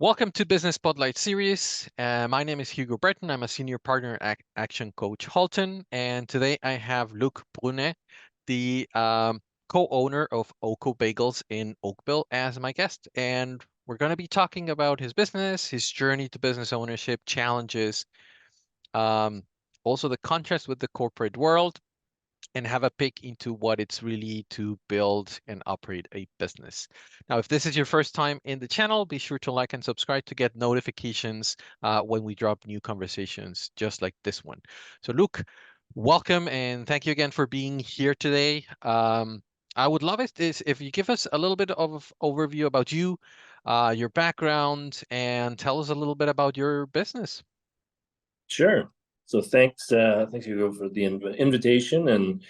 Welcome to Business Spotlight Series. My name is Hugo Breton. I'm a senior partner at Action Coach Halton. And today I have Luc Brunet, the co-owner of OKO Bagels in Oakville, as my guest. And we're going to be talking about his business, his journey to business ownership, challenges, um, also the contrast with the corporate world, and have a peek into what it's really to build and operate a business. Now, if this is your first time in the channel, be sure to like and subscribe to get notifications when we drop new conversations just like this one. So Luc, welcome and thank you again for being here today. I would love it if you give us a little bit of overview about you, your background, and tell us a little bit about your business. Sure. So thanks Hugo for the invitation, and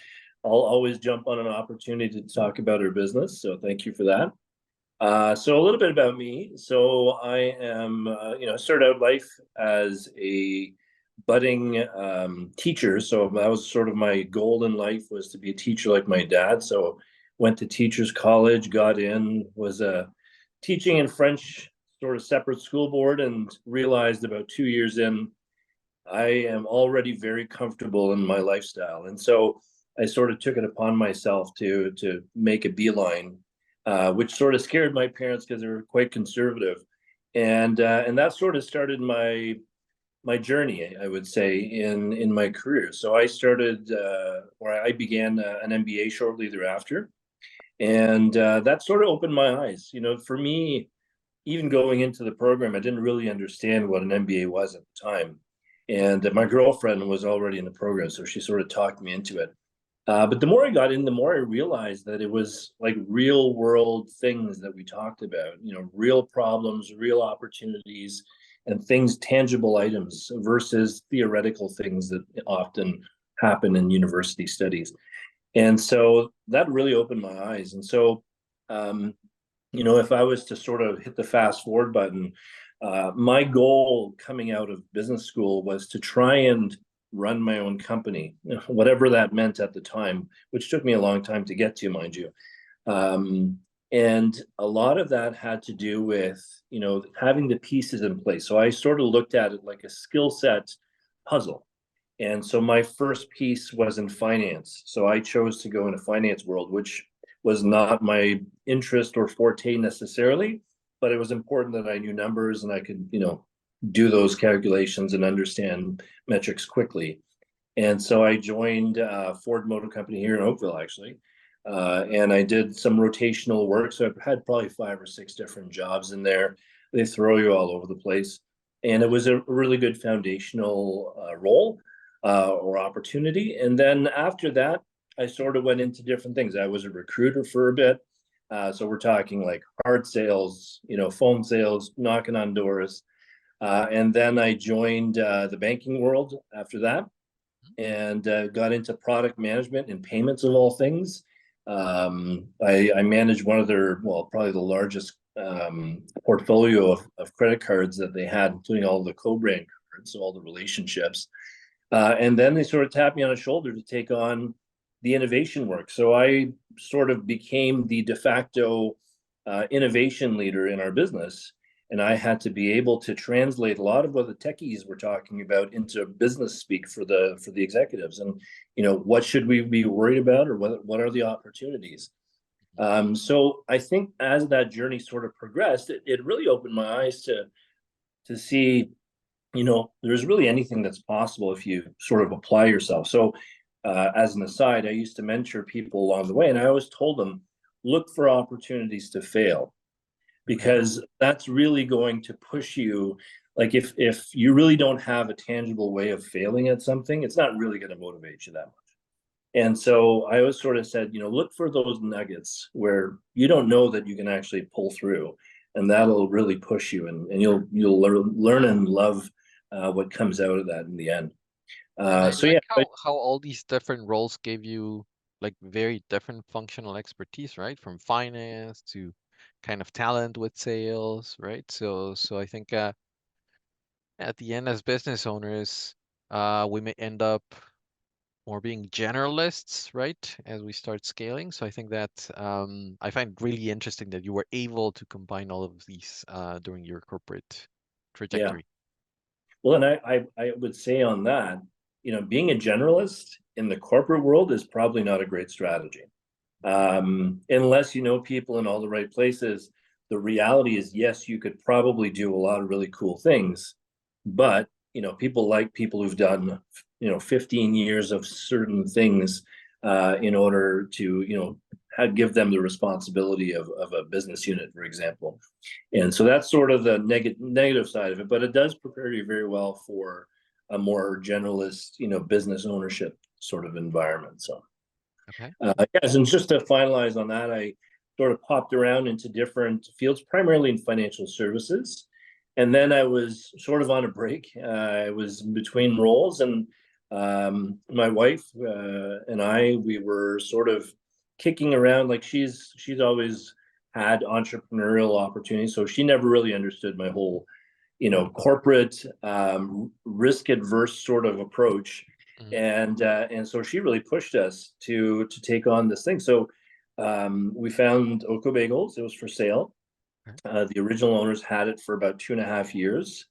I'll always jump on an opportunity to talk about our business. So thank you for that. So a little bit about me. So I am, started out life as a budding teacher. So that was sort of my goal in life, was to be a teacher like my dad. So went to teachers college, got in, was teaching in French, sort of separate school board, and realized about 2 years in, I am already very comfortable in my lifestyle. And so I sort of took it upon myself to make a beeline, which sort of scared my parents because they were quite conservative. And that sort of started my journey, I would say, in my career. So I started, or I began an MBA shortly thereafter. And that sort of opened my eyes. You know, for me, even going into the program, I didn't really understand what an MBA was at the time. And my girlfriend was already in the program, so she sort of talked me into it. But the more I got in, the more I realized that it was like real world things that we talked about, you know, real problems, real opportunities, and things, tangible items versus theoretical things that often happen in university studies. And so that really opened my eyes. And so, if I was to sort of hit the fast forward button, my goal coming out of business school was to try and run my own company, whatever that meant at the time, which took me a long time to get to, mind you. And a lot of that had to do with, having the pieces in place. So I sort of looked at it like a skill set puzzle. And so my first piece was in finance. So I chose to go in a finance world, which was not my interest or forte necessarily, but it was important that I knew numbers and I could, do those calculations and understand metrics quickly. And so I joined Ford Motor Company here in Oakville, actually. And I did some rotational work. So I've had probably 5 or 6 different jobs in there. They throw you all over the place. And it was a really good foundational role or opportunity. And then after that, I sort of went into different things. I was a recruiter for a bit. So we're talking like hard sales, phone sales, knocking on doors. And then I joined the banking world after that, and got into product management and payments of all things. I managed one of their, well, probably the largest portfolio of credit cards that they had, including all the co-brand cards, so all the relationships. And then they sort of tapped me on the shoulder to take on the innovation work. So I sort of became the de facto innovation leader in our business. And I had to be able to translate a lot of what the techies were talking about into business speak for the executives. And, what should we be worried about, or what are the opportunities? So I think as that journey sort of progressed, it really opened my eyes to see, there's really anything that's possible if you sort of apply yourself. So as an aside, I used to mentor people along the way, and I always told them, look for opportunities to fail, because that's really going to push you. Like if you really don't have a tangible way of failing at something, it's not really going to motivate you that much. And so I always sort of said, look for those nuggets where you don't know that you can actually pull through, and that'll really push you, and you'll learn and love what comes out of that in the end. I So like yeah, how all these different roles gave you like very different functional expertise, right? From finance to kind of talent with sales, right? So I think at the end as business owners, we may end up more being generalists, right, as we start scaling. So I think that I find it really interesting that you were able to combine all of these during your corporate Yeah. trajectory. Well, and I would say on that, being a generalist in the corporate world is probably not a great strategy. Unless you know people in all the right places. The reality is, yes, you could probably do a lot of really cool things, but people like people who've done 15 years of certain things in order to give them the responsibility of a business unit, for example. And so that's sort of the negative side of it, but it does prepare you very well for a more generalist, business ownership sort of environment. So Okay. yes, and just to finalize on that, I sort of popped around into different fields, primarily in financial services. And then I was sort of on a break. I was between roles, and my wife and we were sort of kicking around. Like she's always had entrepreneurial opportunities, so she never really understood my whole, corporate risk adverse sort of approach. Mhm. And so she really pushed us to take on this thing. So we found OKO Bagels. It was for sale. Okay. The original owners had it for about 2.5 years.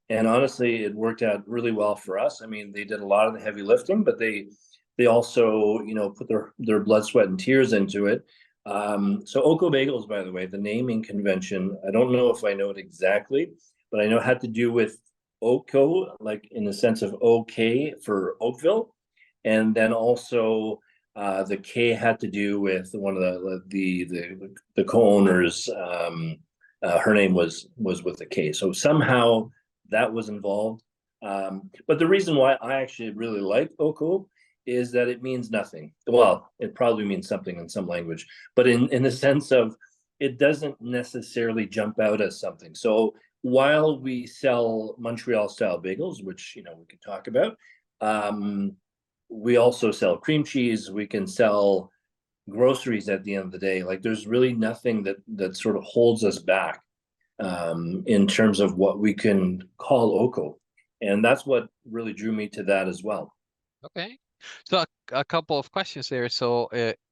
And honestly, it worked out really well for us. I mean, they did a lot of the heavy lifting, but they also, put their blood, sweat, and tears into it. So OKO Bagels, by the way, the naming convention, I don't know if I know it exactly, but I know it had to do with OKO, like in the sense of OK for Oakville. And then also the K had to do with one of the co-owners. Her name was with a K. So somehow that was involved. But the reason why I actually really like OKO is that it means nothing. Well, it probably means something in some language, but in the sense of it doesn't necessarily jump out as something. So while we sell Montreal style bagels, which we can talk about, we also sell cream cheese. We can sell groceries at the end of the day. Like there's really nothing that sort of holds us back in terms of what we can call OKO. And that's what really drew me to that as well. Okay. So a couple of questions there. So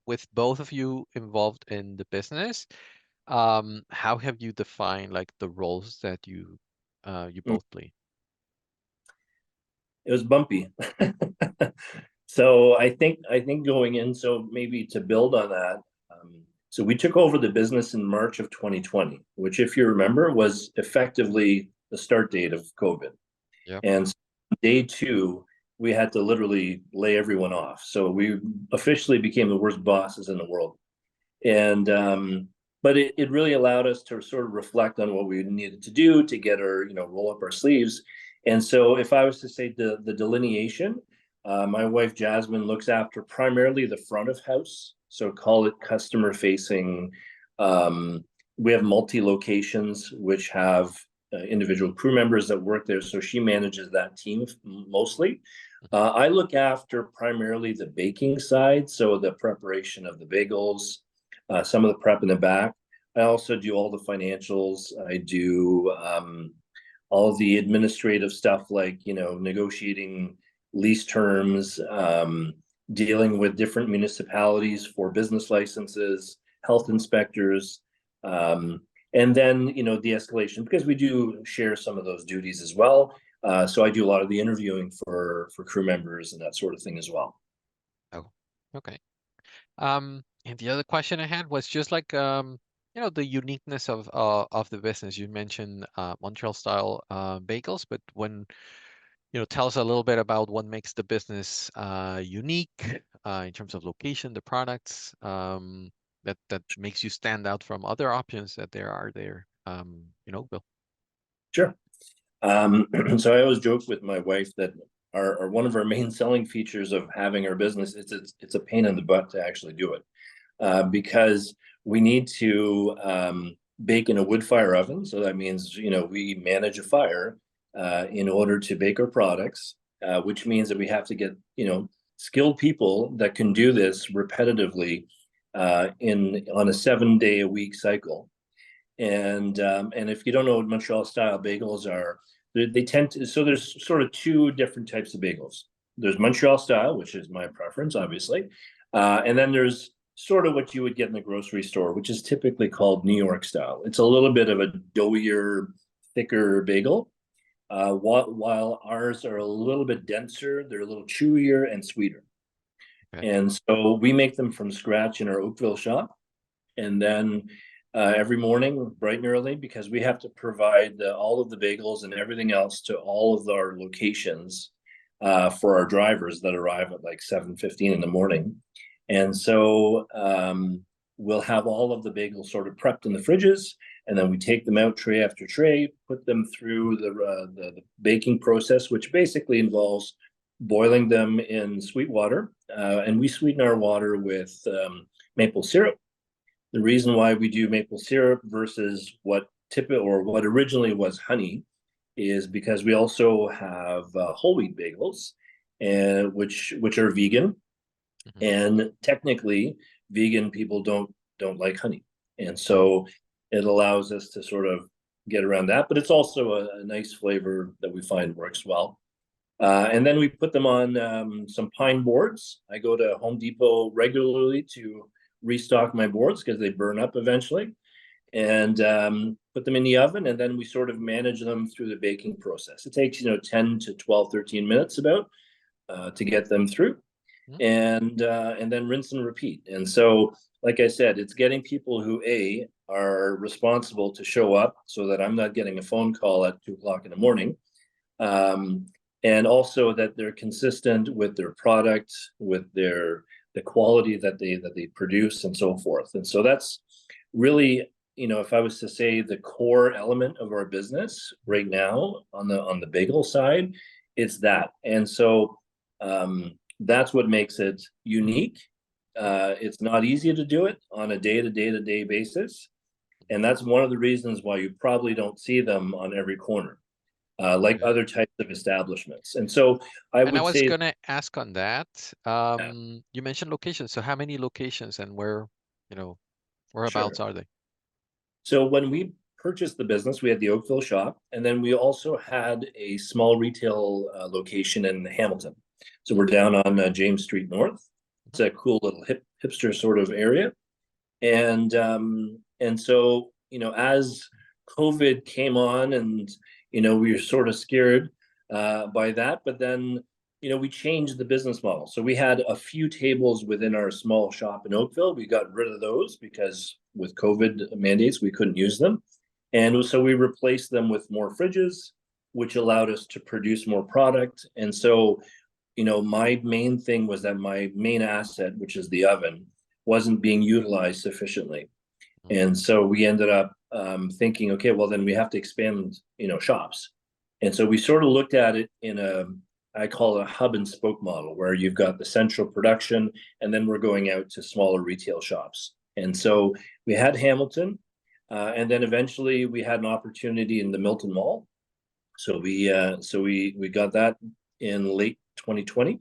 with both of you involved in the business, how have you defined like the roles that you Mm. both play? It was bumpy. So I think going in, so maybe to build on that, so we took over the business in March of 2020, which if you remember was effectively the start date of COVID. Yep. And so day two, we had to literally lay everyone off. So we officially became the worst bosses in the world. And but it really allowed us to sort of reflect on what we needed to do to get our, roll up our sleeves. And so if I was to say the delineation, my wife Jasmine looks after primarily the front of house. So call it customer facing. We have multi locations which have individual crew members that work there. So she manages that team mostly. I look after primarily the baking side, so the preparation of the bagels, some of the prep in the back. I also do all the financials. I do all of the administrative stuff like, negotiating lease terms, dealing with different municipalities for business licenses, health inspectors, and then, de-escalation, because we do share some of those duties as well. So I do a lot of the interviewing for crew members and that sort of thing as well. Oh, okay. And the other question I had was just like the uniqueness of the business. You mentioned Montreal style bagels, but when tell us a little bit about what makes the business unique in terms of location, the products that makes you stand out from other options that there are there in Oakville. Sure. So I always joke with my wife that our one of our main selling features of having our business is it's a pain in the butt to actually do it, because we need to bake in a wood fire oven. So that means we manage a fire in order to bake our products, which means that we have to get skilled people that can do this repetitively in on a 7 day a week cycle. And if you don't know what Montreal style bagels are, they tend to, so there's sort of two different types of bagels. there's Montreal style, which is my preference, obviously. And then there's sort of what you would get in the grocery store, which is typically called New York style. It's a little bit of a doughier, thicker bagel. While ours are a little bit denser, they're a little chewier and sweeter. Okay. And so we make them from scratch in our Oakville shop. And then every morning, bright and early, because we have to provide all of the bagels and everything else to all of our locations for our drivers that arrive at like 7:15 in the morning. And so we'll have all of the bagels sort of prepped in the fridges, and then we take them out tray after tray, put them through the baking process, which basically involves boiling them in sweet water. And we sweeten our water with maple syrup. The reason why we do maple syrup versus what originally was honey is because we also have whole wheat bagels, and which are vegan. Mm-hmm. And technically, vegan people don't like honey, and so it allows us to sort of get around that. But it's also a nice flavor that we find works well. And then we put them on some pine boards. I go to Home Depot regularly to restock my boards because they burn up eventually, and put them in the oven, and then we sort of manage them through the baking process. It takes 10 to 12, 13 minutes about to get them through, and then rinse and repeat. And so, like I said, it's getting people who are responsible to show up so that I'm not getting a phone call at 2 o'clock in the morning, and also that they're consistent with their product, with the quality that they produce, and so forth. And so that's really, if I was to say the core element of our business right now on the bagel side, it's that. And so that's what makes it unique. It's not easy to do it on a day-to-day basis, and that's one of the reasons why you probably don't see them on every corner, like other types of establishments. And so I And I would was say, gonna ask on that. You mentioned locations. So how many locations and whereabouts sure. are they? So when we purchased the business, we had the Oakville shop, and then we also had a small retail location in Hamilton. So we're down on James Street North. It's a cool little hipster sort of area. And so, as COVID came on, and we were sort of scared by that, but then we changed the business model. So we had a few tables within our small shop in Oakville. We got rid of those because with COVID mandates, we couldn't use them. And so we replaced them with more fridges, which allowed us to produce more product. And so, my main thing was that my main asset, which is the oven, wasn't being utilized sufficiently. And so we ended up thinking, okay, well, then we have to expand, shops. And so we sort of looked at it I call it a hub and spoke model, where you've got the central production, and then we're going out to smaller retail shops. And so we had Hamilton, and then eventually we had an opportunity in the Milton Mall. So we got that in late 2020.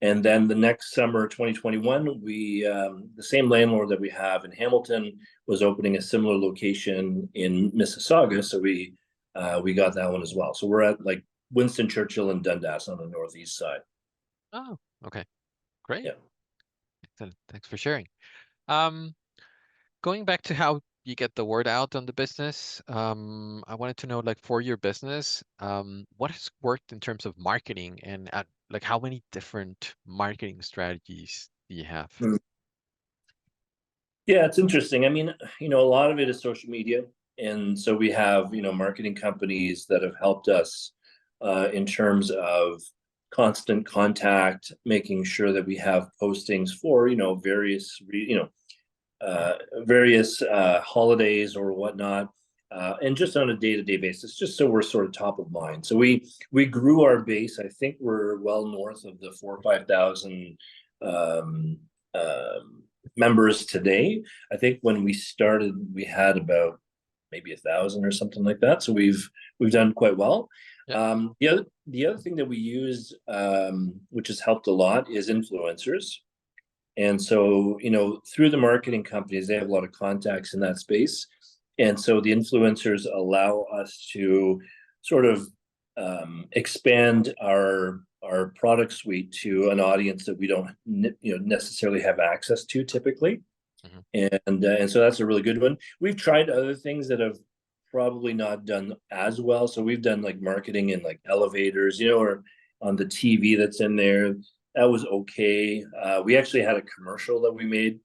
And then the next summer, 2021, the same landlord that we have in Hamilton was opening a similar location in Mississauga. So we got that one as well. So we're at like Winston Churchill and Dundas on the northeast side. Oh, okay. Great. Yeah. Excellent. Thanks for sharing. Going back to how you get the word out on the business, I wanted to know, like, for your business, what has worked in terms of marketing, and like how many different marketing strategies do you have? Yeah, it's interesting. I mean, a lot of it is social media. And so we have, marketing companies that have helped us in terms of constant contact, making sure that we have postings for, various holidays or whatnot, and just on a day-to-day basis, just so we're sort of top of mind. So we grew our base. I think we're well north of the 4,000 or 5,000 members today. I think when we started, we had about maybe 1,000 or something like that. So we've done quite well. Yeah. The other thing that we use, which has helped a lot, is influencers. And so, through the marketing companies, they have a lot of contacts in that space. And so the influencers allow us to sort of expand our our product suite to an audience that we don't necessarily have access to typically. Mhm. And so that's a really good one. We've tried other things that have probably not done as well. So we've done like marketing in like elevators, or on the TV that's in there. That was okay. We actually had a commercial that we made.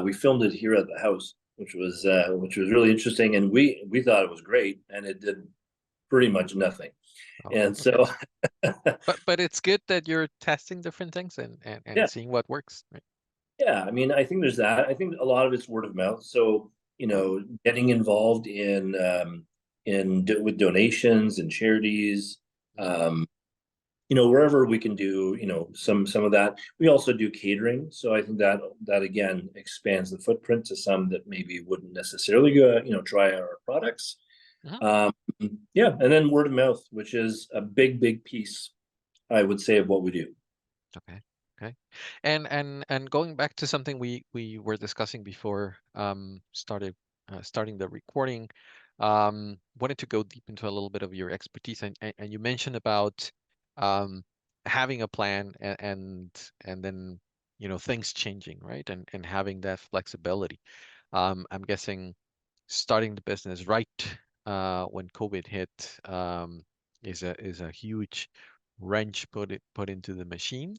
We filmed it here at the house, which was really interesting, and we thought it was great, and it did pretty much nothing. Oh, And okay. so, But it's good that you're testing different things and yeah, seeing what works, right? yeah. I mean, I think there's that. I think a lot of it's word of mouth. So, getting involved with donations and charities, Mhm. wherever we can do, some of that. We also do catering, so I think that again expands the footprint to some that maybe wouldn't necessarily go, try our products. Mhm. Um, yeah, and then word of mouth, which is a big piece, I would say, of what we do. Okay. Okay. And going back to something we were discussing before starting the recording, wanted to go deep into a little bit of your expertise and you mentioned about um having a plan and then things changing, right? And having that flexibility. I'm guessing starting the business right when COVID hit is a huge wrench put into the machine.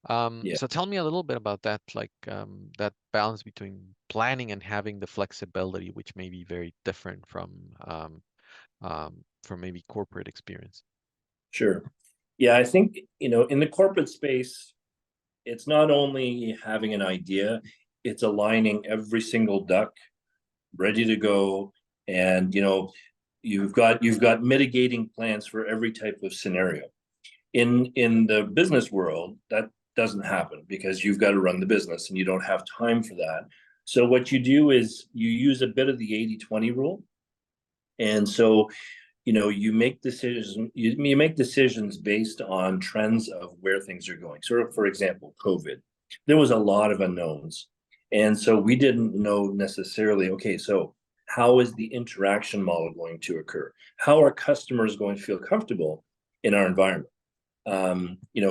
Yeah, So tell me a little bit about that, like that balance between planning and having the flexibility, which may be very different from maybe corporate experience. sure. Yeah, I think, in the corporate space, it's not only having an idea, it's aligning every single duck ready to go. And, you've got mitigating plans for every type of scenario. In the business world, that doesn't happen because you've got to run the business and you don't have time for that. So what you do is you use a bit of the 80-20 rule. And so, you make decisions based on trends of where things are going. Sort of, for example, COVID. There was a lot of unknowns. And so we didn't know necessarily, okay, so how is the interaction model going to occur? How are customers going to feel comfortable in our environment?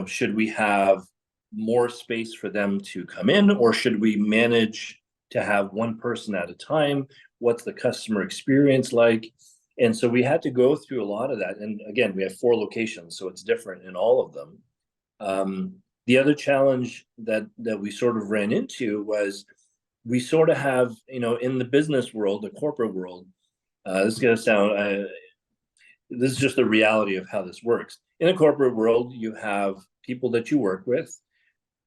Should we have more space for them to come in, or should we manage to have one person at a time? What's the customer experience like? And so we had to go through a lot of that. And again, we have 4 locations, so it's different in all of them. The other challenge that we sort of ran into was we sort of have, in the business world, the corporate world, this is going to sound this is just the reality of how this works. In a corporate world, you have people that you work with.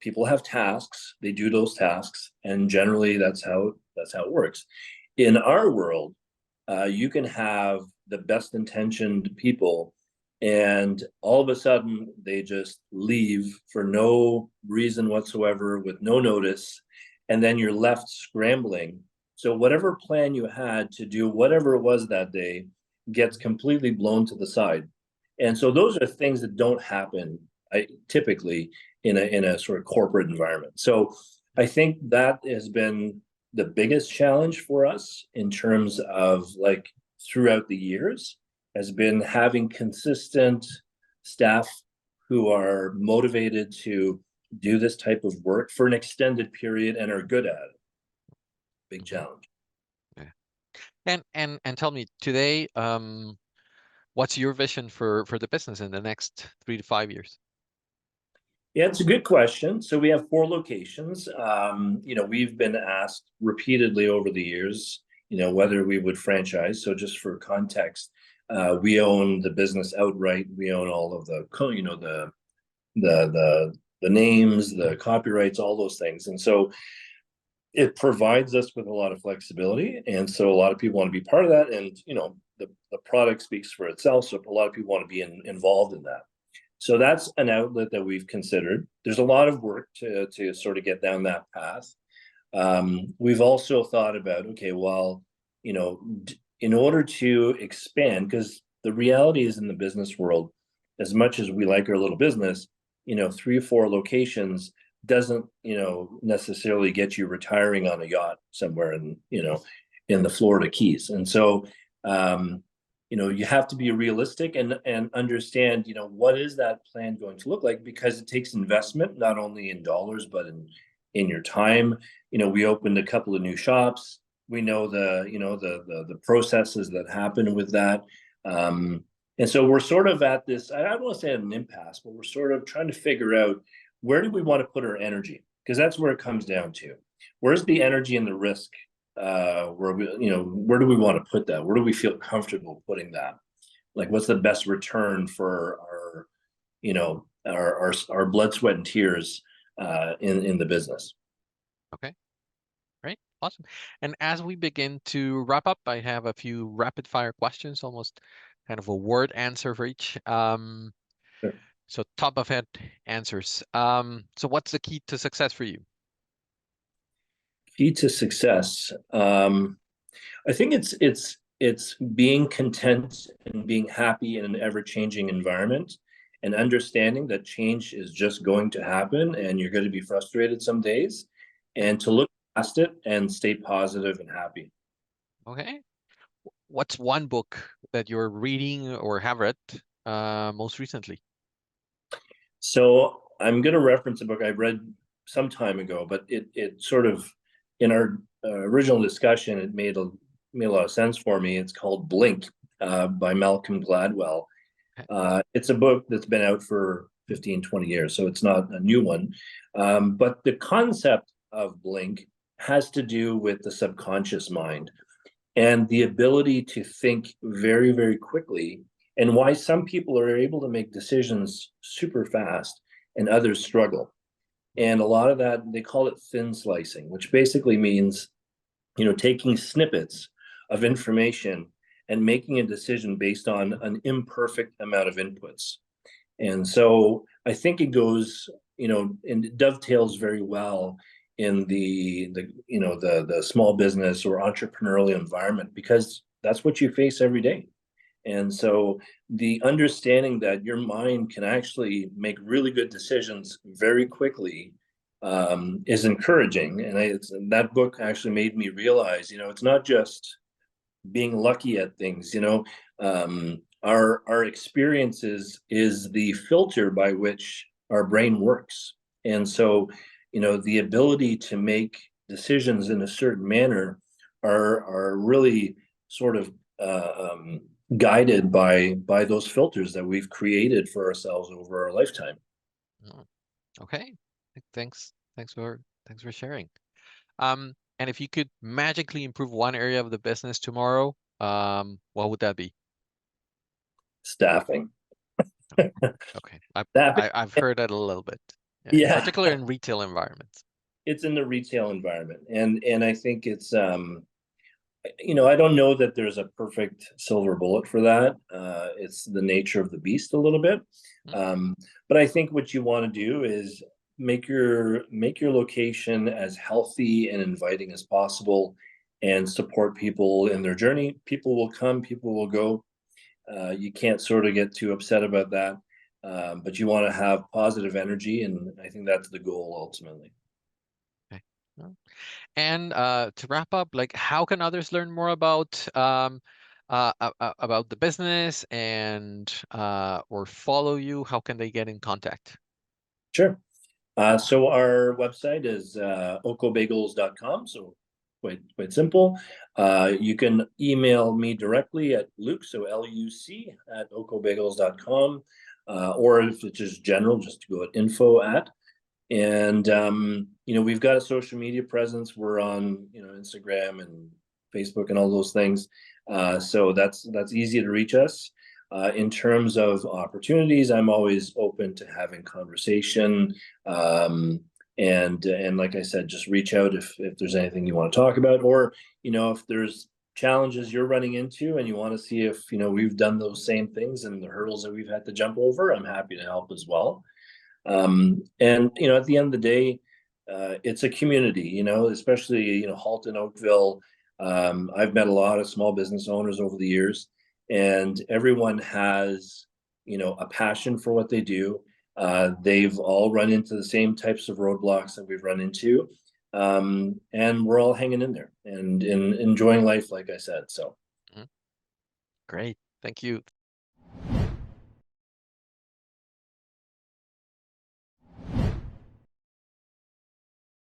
People have tasks. They do those tasks, and generally, that's how it works. In our world, you can have the best intentioned people, and all of a sudden they just leave for no reason whatsoever, with no notice, and then you're left scrambling. So whatever plan you had to do whatever it was that day gets completely blown to the side. And so those are things that don't happen, typically, in a sort of corporate environment. So I think that has been the biggest challenge for us in terms of, like, throughout the years, has been having consistent staff who are motivated to do this type of work for an extended period and are good at it. Big Hmm. challenge. Yeah. And tell me today, what's your vision for the business in the next 3 to 5 years? Yeah, it's a good question. So we have 4 locations. We've been asked repeatedly over the years, whether we would franchise. So just for context, we own the business outright. We own all of the names, the copyrights, all those things. And so it provides us with a lot of flexibility. And so a lot of people want to be part of that. And, the product speaks for itself. So a lot of people want to be involved in that. So that's an outlet that we've considered. There's a lot of work to sort of get down that path. We've also thought about, okay, well, in order to expand, because the reality is, in the business world, as much as we like our little business, 3 or 4 locations doesn't, necessarily get you retiring on a yacht somewhere in the Florida Keys. And so, you have to be realistic and understand, what is that plan going to look like, because it takes investment, not only in dollars, but in your time. We opened a couple of new shops. We know the processes that happen with that. And so we're sort of at this, I don't want to say at an impasse, but we're sort of trying to figure out, where do we want to put our energy? Because that's where it comes down to. Where's the energy and the risk? Where do we want to put that? Where do we feel comfortable putting that? Like, what's the best return for our blood, sweat, and tears in the business? Okay, great, awesome. And as we begin to wrap up, I have a few rapid fire questions, almost kind of a word answer for each. Sure. So top of head answers. So what's the key to success for you? Key to success. I think it's being content and being happy in an ever-changing environment, and understanding that change is just going to happen and you're going to be frustrated some days, Okay. and to look past it and stay positive and happy. Okay. What's one book that you're reading or have read most recently? So I'm going to reference a book I read some time ago, but it sort of, in our original discussion, it made a lot of sense for me. It's called Blink by Malcolm Gladwell. It's a book that's been out for 15, 20 years, so it's not a new one. But the concept of Blink has to do with the subconscious mind and the ability to think very, very quickly, and why some people are able to make decisions super fast and others struggle. And a lot of that, they call it thin slicing, which basically means, taking snippets of information and making a decision based on an imperfect amount of inputs. And so I think it goes, and it dovetails very well in the small business or entrepreneurial environment, because that's what you face every day. And so the understanding that your mind can actually make really good decisions very quickly is encouraging. And that book actually made me realize, it's not just being lucky at things. Our experiences is the filter by which our brain works. And so, the ability to make decisions in a certain manner are really sort of guided by those filters that we've created for ourselves over our lifetime. Mm, okay, thanks for sharing. And if you could magically improve one area of the business tomorrow, what would that be? Staffing. Okay, Staffing. I've heard that a little bit, yeah, in Yeah, particular in retail environments. it's in the retail environment, and I think it's I don't know that there's a perfect silver bullet for that. It's the nature of the beast a little bit. Mm, But I think what you want to do is make your location as healthy and inviting as possible, and support people in their journey. People will come, people will go. You can't sort of get too upset about that. But you want to have positive energy, and I think that's the goal ultimately. okay. Well, and to wrap up, like, how can others learn more about the business and or follow you? How can they get in contact? Sure. So our website is okobagels.com. So quite simple. You can email me directly at Luc, so LUC at okobagels.com. Or if it's just general, just go at info at. And we've got a social media presence. We're on Instagram and Facebook and all those things. So that's easy to reach us. In terms of opportunities, I'm always open to having conversation. And like I said, just reach out if there's anything you want to talk about, or if there's challenges you're running into and you want to see if we've done those same things and the hurdles that we've had to jump over. I'm happy to help as well. And at the end of the day, it's a community, especially Halton, Oakville. I've met a lot of small business owners over the years, and everyone has a passion for what they do. They've all run into the same types of roadblocks that we've run into, and we're all hanging in there and enjoying life, like I said. So Mhm. Great. Thank you.